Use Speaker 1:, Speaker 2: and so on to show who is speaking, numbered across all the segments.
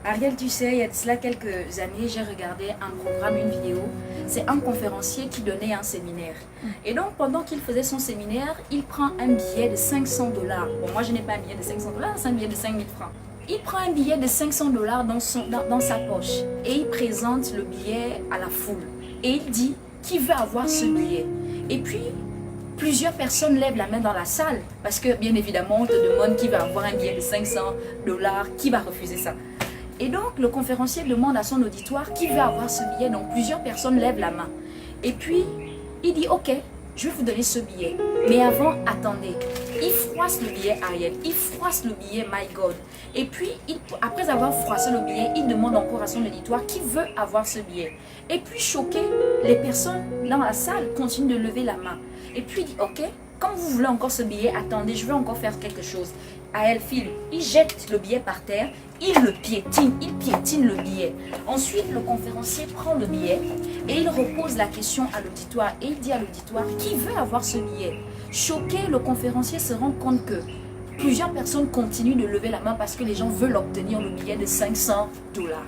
Speaker 1: Ariel, tu sais, il y a de cela quelques années, j'ai regardé un programme, une vidéo. C'est un conférencier qui donnait un séminaire. Et donc, pendant qu'il faisait son séminaire, il prend un billet de 500 dollars. Bon, moi, je n'ai pas un billet de 500 dollars, c'est un billet de 5000 francs. Il prend un billet de 500 dollars dans sa poche et il présente le billet à la foule. Et il dit qui veut avoir ce billet. Et puis, plusieurs personnes lèvent la main dans la salle parce que, bien évidemment, on te demande qui va avoir un billet de 500 dollars, qui va refuser ça. Et donc, le conférencier demande à son auditoire qui veut avoir ce billet. Donc, plusieurs personnes lèvent la main. Et puis, il dit, ok, je vais vous donner ce billet. Mais avant, attendez. Il froisse le billet, Ariel. Il froisse le billet, my God. Et puis, après avoir froissé le billet, il demande encore à son auditoire qui veut avoir ce billet. Et puis, choqué, les personnes dans la salle continuent de lever la main. Et puis, il dit, ok, quand vous voulez encore ce billet, attendez, je vais encore faire quelque chose. À elle file, il jette le billet par terre, il piétine le billet. Ensuite, le conférencier prend le billet et il repose la question à l'auditoire. Et il dit à l'auditoire, qui veut avoir ce billet? Choqué, le conférencier se rend compte que plusieurs personnes continuent de lever la main parce que les gens veulent obtenir le billet de 500 dollars.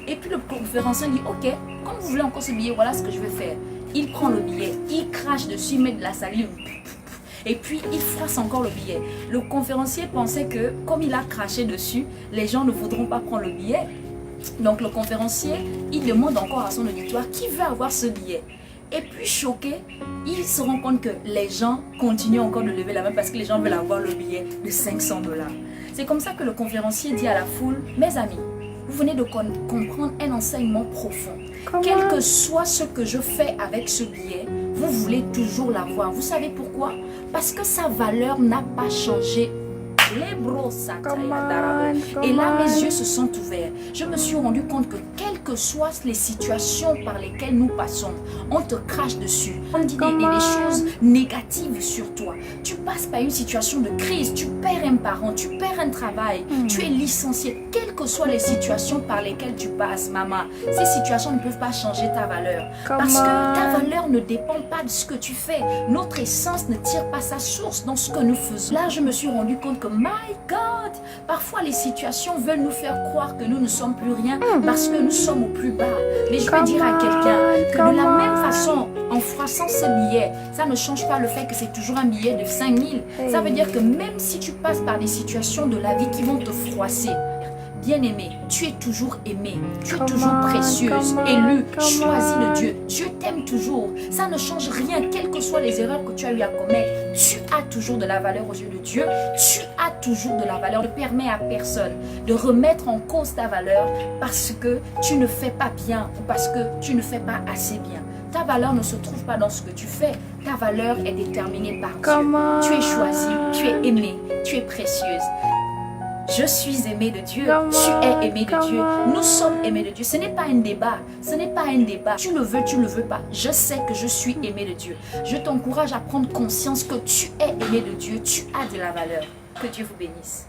Speaker 1: Et puis le conférencier dit, ok, comme vous voulez encore ce billet, voilà ce que je vais faire. Il prend le billet, il crache dessus, il met de la salive. Et puis, il froisse encore le billet. Le conférencier pensait que, comme il a craché dessus, les gens ne voudront pas prendre le billet. Donc, le conférencier, il demande encore à son auditoire qui veut avoir ce billet. Et puis, choqué, il se rend compte que les gens continuent encore de lever la main parce que les gens veulent avoir le billet de 500 dollars. C'est comme ça que le conférencier dit à la foule, mes amis, vous venez de comprendre un enseignement profond. Quel que soit ce que je fais avec ce billet, vous voulez toujours l'avoir. Vous savez pourquoi? Parce que sa valeur n'a pas changé. Et là, mes yeux se sont ouverts. Je me suis rendu compte que quelles que soient les situations par lesquelles nous passons, on te crache dessus. On dit des choses négatives sur toi. Tu passes par une situation de crise, tu perds un parent, tu perds un travail, tu es licencié. Quelles que soient les situations par lesquelles tu passes, maman, ces situations ne peuvent pas changer ta valeur. Parce que ta valeur ne dépend pas de ce que tu fais. Notre essence ne tire pas sa source dans ce que nous faisons. Là, je me suis rendu compte que my God, parfois les situations veulent nous faire croire que nous ne sommes plus rien parce que nous sommes au plus bas. Mais je vais dire à quelqu'un que de la même façon, en froissant ce billet, ça ne change pas le fait que c'est toujours un billet de 5000. Ça veut dire que même si tu passes par des situations de la vie qui vont te froisser, bien-aimée, tu es toujours aimée, tu es toujours précieuse, élue, choisie de Dieu. Dieu t'aime toujours. Ça ne change rien, quelles que soient les erreurs que tu as eu à commettre. Tu as toujours de la valeur aux yeux de Dieu. Tu as toujours de la valeur. Ne permets à personne de remettre en cause ta valeur parce que tu ne fais pas bien ou parce que tu ne fais pas assez bien. Ta valeur ne se trouve pas dans ce que tu fais. Ta valeur est déterminée par Dieu. Tu es choisie, tu es aimée, tu es précieuse. Je suis aimée de Dieu, tu es aimée de Dieu, nous sommes aimés de Dieu. Ce n'est pas un débat, ce n'est pas un débat. Tu le veux pas. Je sais que je suis aimée de Dieu. Je t'encourage à prendre conscience que tu es aimée de Dieu, tu as de la valeur. Que Dieu vous bénisse.